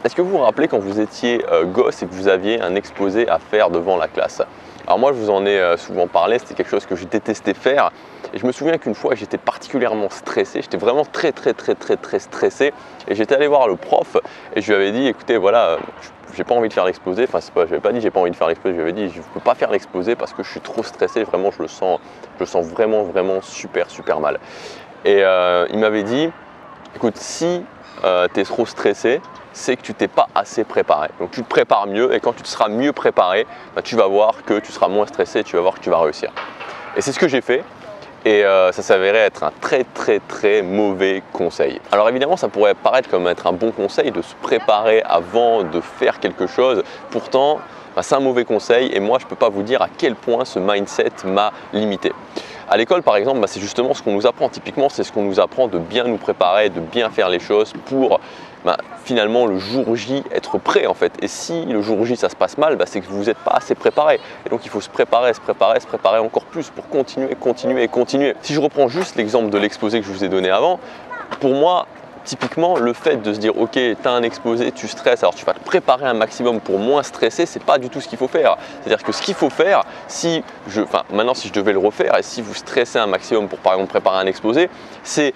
Est-ce que vous vous rappelez quand vous étiez gosse et que vous aviez un exposé à faire devant la classe? Alors moi je vous en ai souvent parlé, c'était quelque chose que je détestais faire et je me souviens qu'une fois j'étais particulièrement stressé, j'étais vraiment très stressé et j'étais allé voir le prof et je lui avais dit écoutez voilà, j'ai pas envie de faire l'exposé, enfin je n'avais pas dit j'ai pas envie de faire l'exposé, je lui avais dit je ne peux pas faire l'exposé parce que je suis trop stressé, vraiment je le sens vraiment super mal. Et il m'avait dit écoute si tu es trop stressé, c'est que tu t'es pas assez préparé. Donc tu te prépares mieux et quand tu seras mieux préparé, tu vas voir que tu seras moins stressé, tu vas voir que tu vas réussir. Et c'est ce que j'ai fait et ça s'avérait être un très mauvais conseil. Alors évidemment ça pourrait paraître comme être un bon conseil de se préparer avant de faire quelque chose, pourtant c'est un mauvais conseil et moi je ne peux pas vous dire à quel point ce mindset m'a limité. À l'école par exemple, c'est justement ce qu'on nous apprend, typiquement c'est ce qu'on nous apprend de bien nous préparer, de bien faire les choses pour finalement le jour J être prêt en fait. Et si le jour J ça se passe mal, c'est que vous n'êtes pas assez préparé. Et donc il faut se préparer encore plus pour continuer. Si je reprends juste l'exemple de l'exposé que je vous ai donné avant, pour moi, typiquement, le fait de se dire ok, tu as un exposé, tu stresses, alors tu vas te préparer un maximum pour moins stresser, c'est pas du tout ce qu'il faut faire. C'est-à-dire que ce qu'il faut faire, maintenant si je devais le refaire et si vous stressez un maximum pour par exemple préparer un exposé, c'est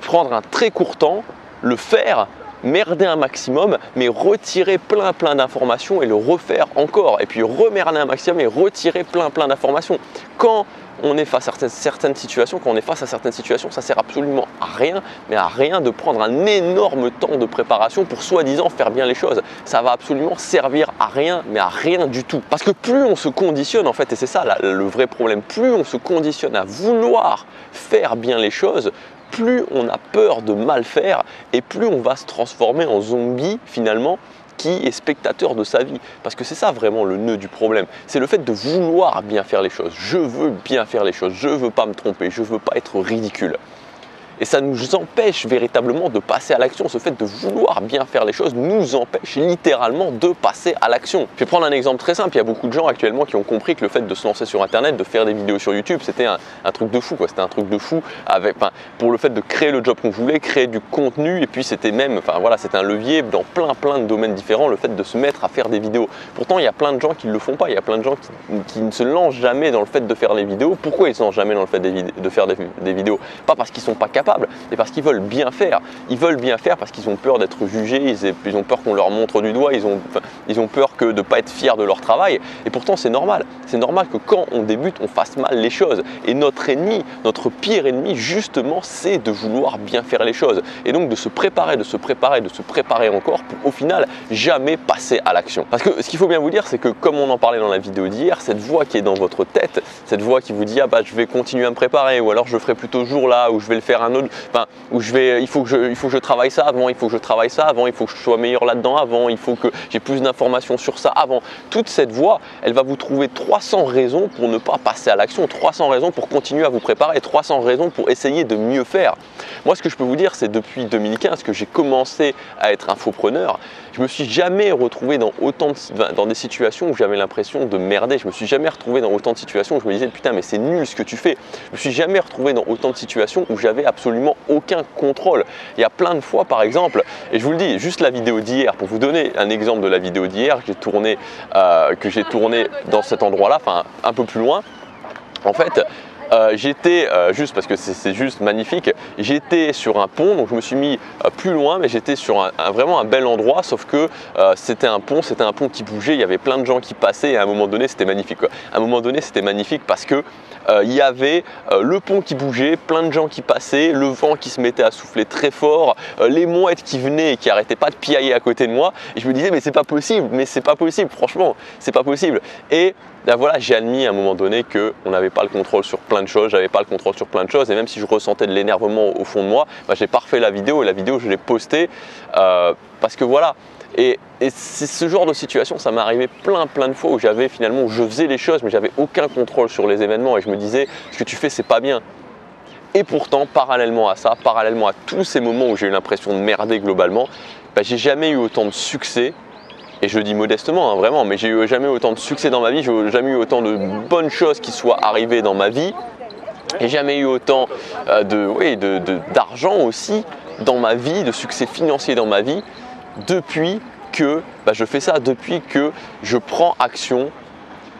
prendre un très court temps, le faire, merder un maximum, mais retirer plein d'informations et le refaire encore. Et puis remerder un maximum et retirer plein d'informations. Quand on est face à certaines situations, ça sert absolument à rien, mais à rien de prendre un énorme temps de préparation pour soi-disant faire bien les choses. Ça va absolument servir à rien, mais à rien du tout. Parce que plus on se conditionne en fait, et c'est ça le vrai problème, plus on se conditionne à vouloir faire bien les choses, plus on a peur de mal faire et plus on va se transformer en zombie finalement qui est spectateur de sa vie. Parce que c'est ça vraiment le nœud du problème. C'est le fait de vouloir bien faire les choses. Je veux bien faire les choses, je ne veux pas me tromper, je ne veux pas être ridicule. Et ça nous empêche véritablement de passer à l'action. Ce fait de vouloir bien faire les choses nous empêche littéralement de passer à l'action. Je vais prendre un exemple très simple. Il y a beaucoup de gens actuellement qui ont compris que le fait de se lancer sur Internet, de faire des vidéos sur YouTube, c'était un truc de fou. C'était un truc de fou pour le fait de créer le job qu'on voulait, créer du contenu. Et puis c'était même, c'était un levier dans plein de domaines différents, le fait de se mettre à faire des vidéos. Pourtant, il y a plein de gens qui ne le font pas. Il y a plein de gens qui ne se lancent jamais dans le fait de faire des vidéos. Pourquoi ils ne se lancent jamais dans le fait de faire des vidéos? Pas parce qu'ils ne sont pas capables, et parce qu'ils veulent bien faire. Ils veulent bien faire parce qu'ils ont peur d'être jugés, ils ont peur qu'on leur montre du doigt, ils ont peur de ne pas être fiers de leur travail. Et pourtant c'est normal. C'est normal que quand on débute, on fasse mal les choses. Et notre ennemi, notre pire ennemi justement, c'est de vouloir bien faire les choses. Et donc de se préparer encore pour au final jamais passer à l'action. Parce que ce qu'il faut bien vous dire, c'est que comme on en parlait dans la vidéo d'hier, cette voix qui est dans votre tête, cette voix qui vous dit je vais continuer à me préparer, ou alors je ferai plutôt ce jour là, ou je vais le faire un autre, il faut que je travaille ça avant, il faut que je sois meilleur là-dedans avant, il faut que j'ai plus d'informations sur ça avant. Toute cette voix, elle va vous trouver 300 raisons pour ne pas passer à l'action, 300 raisons pour continuer à vous préparer, 300 raisons pour essayer de mieux faire. Moi, ce que je peux vous dire, c'est depuis 2015 que j'ai commencé à être infopreneur, je me suis jamais retrouvé dans des situations où j'avais l'impression de merder. Je me suis jamais retrouvé dans autant de situations où je me disais putain mais c'est nul ce que tu fais. Je me suis jamais retrouvé dans autant de situations où j'avais absolument aucun contrôle. Il y a plein de fois par exemple, et je vous le dis, juste la vidéo d'hier, pour vous donner un exemple de la vidéo d'hier que j'ai tourné dans cet endroit-là, un peu plus loin, en fait. J'étais juste parce que c'est juste magnifique, j'étais sur un pont, donc je me suis mis plus loin, mais j'étais sur vraiment un bel endroit, sauf que c'était un pont qui bougeait, il y avait plein de gens qui passaient et à un moment donné c'était magnifique quoi. À un moment donné c'était magnifique parce que il y avait le pont qui bougeait, plein de gens qui passaient, le vent qui se mettait à souffler très fort, les mouettes qui venaient et qui arrêtaient pas de piailler à côté de moi et je me disais mais c'est pas possible, franchement c'est pas possible. Et voilà, j'ai admis à un moment donné qu'on n'avait pas le contrôle sur plein de choses, j'avais pas le contrôle sur plein de choses et même si je ressentais de l'énervement au fond de moi, j'ai pas refait la vidéo et la vidéo je l'ai postée parce que voilà. Et c'est ce genre de situation, ça m'est arrivé plein de fois où je faisais les choses mais j'avais aucun contrôle sur les événements et je me disais ce que tu fais c'est pas bien. Et pourtant, parallèlement à ça, parallèlement à tous ces moments où j'ai eu l'impression de merder globalement, j'ai jamais eu autant de succès. Et je le dis modestement, vraiment, mais j'ai jamais eu autant de succès dans ma vie, j'ai jamais eu autant de bonnes choses qui soient arrivées dans ma vie. J'ai jamais eu autant d'argent aussi dans ma vie, de succès financier dans ma vie, depuis que je fais ça, depuis que je prends action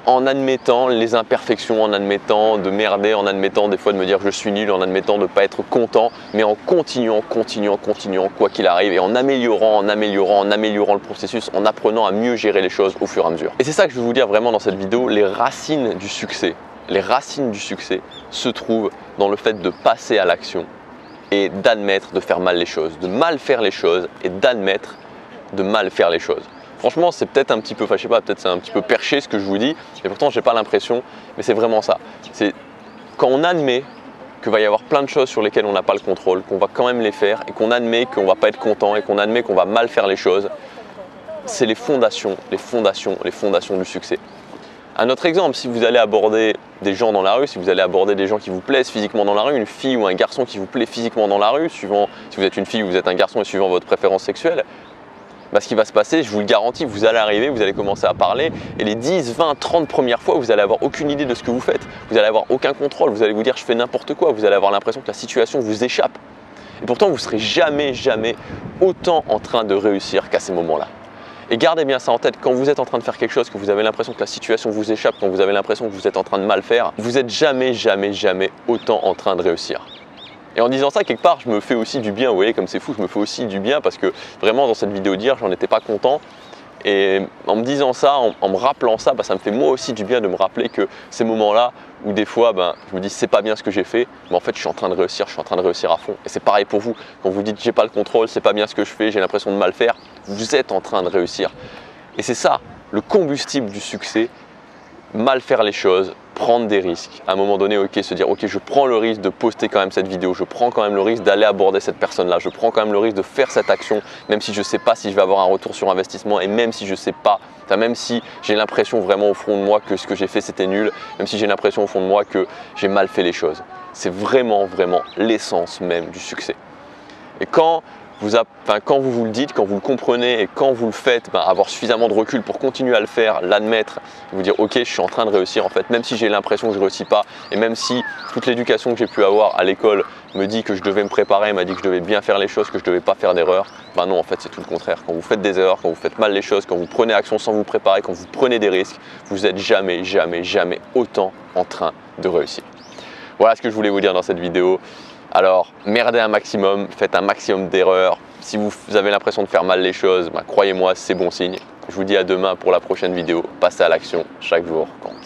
en admettant les imperfections, en admettant de merder, en admettant des fois de me dire que je suis nul, en admettant de ne pas être content, mais en continuant quoi qu'il arrive et en améliorant le processus, en apprenant à mieux gérer les choses au fur et à mesure. Et c'est ça que je veux vous dire vraiment dans cette vidéo, les racines du succès. Les racines du succès se trouvent dans le fait de passer à l'action et d'admettre de faire mal les choses, de mal faire les choses et d'admettre de mal faire les choses. Franchement, c'est peut-être un petit peu, je sais pas, peut-être c'est un petit peu perché ce que je vous dis, et pourtant j'ai pas l'impression, mais c'est vraiment ça. C'est quand on admet qu'il va y avoir plein de choses sur lesquelles on n'a pas le contrôle, qu'on va quand même les faire, et qu'on admet qu'on va pas être content, et qu'on admet qu'on va mal faire les choses, c'est les fondations du succès. Un autre exemple, si vous allez aborder des gens dans la rue, si vous allez aborder des gens qui vous plaisent physiquement dans la rue, une fille ou un garçon qui vous plaît physiquement dans la rue, suivant si vous êtes une fille ou vous êtes un garçon et suivant votre préférence sexuelle, ce qui va se passer, je vous le garantis, vous allez arriver, vous allez commencer à parler et les 10, 20, 30 premières fois, vous n'allez avoir aucune idée de ce que vous faites. Vous n'allez avoir aucun contrôle, vous allez vous dire je fais n'importe quoi, vous allez avoir l'impression que la situation vous échappe. Et pourtant, vous ne serez jamais autant en train de réussir qu'à ces moments-là. Et gardez bien ça en tête, quand vous êtes en train de faire quelque chose, que vous avez l'impression que la situation vous échappe, quand vous avez l'impression que vous êtes en train de mal faire, vous n'êtes jamais autant en train de réussir. Et en disant ça, quelque part, je me fais aussi du bien, vous voyez, comme c'est fou, je me fais aussi du bien parce que vraiment dans cette vidéo d'hier, j'en étais pas content. Et en me disant ça, en me rappelant ça, ça me fait moi aussi du bien de me rappeler que ces moments-là où des fois, je me dis c'est pas bien ce que j'ai fait, mais en fait je suis en train de réussir, à fond. Et c'est pareil pour vous, quand vous dites j'ai pas le contrôle, c'est pas bien ce que je fais, j'ai l'impression de mal faire, vous êtes en train de réussir. Et c'est ça, le combustible du succès, mal faire les choses, prendre des risques, à un moment donné, se dire ok, je prends le risque de poster quand même cette vidéo, je prends quand même le risque d'aller aborder cette personne-là, je prends quand même le risque de faire cette action, même si je ne sais pas si je vais avoir un retour sur investissement et même si je ne sais pas, même si j'ai l'impression vraiment au fond de moi que ce que j'ai fait c'était nul, même si j'ai l'impression au fond de moi que j'ai mal fait les choses. C'est vraiment l'essence même du succès. Et quand vous vous le dites, quand vous le comprenez et quand vous le faites, avoir suffisamment de recul pour continuer à le faire, l'admettre, vous dire ok, je suis en train de réussir en fait, même si j'ai l'impression que je ne réussis pas et même si toute l'éducation que j'ai pu avoir à l'école me dit que je devais me préparer, m'a dit que je devais bien faire les choses, que je ne devais pas faire d'erreurs, non en fait c'est tout le contraire. Quand vous faites des erreurs, quand vous faites mal les choses, quand vous prenez action sans vous préparer, quand vous prenez des risques, vous n'êtes jamais autant en train de réussir. Voilà ce que je voulais vous dire dans cette vidéo. Alors, merdez un maximum, faites un maximum d'erreurs. Si vous avez l'impression de faire mal les choses, croyez-moi, c'est bon signe. Je vous dis à demain pour la prochaine vidéo. Passez à l'action, chaque jour compte.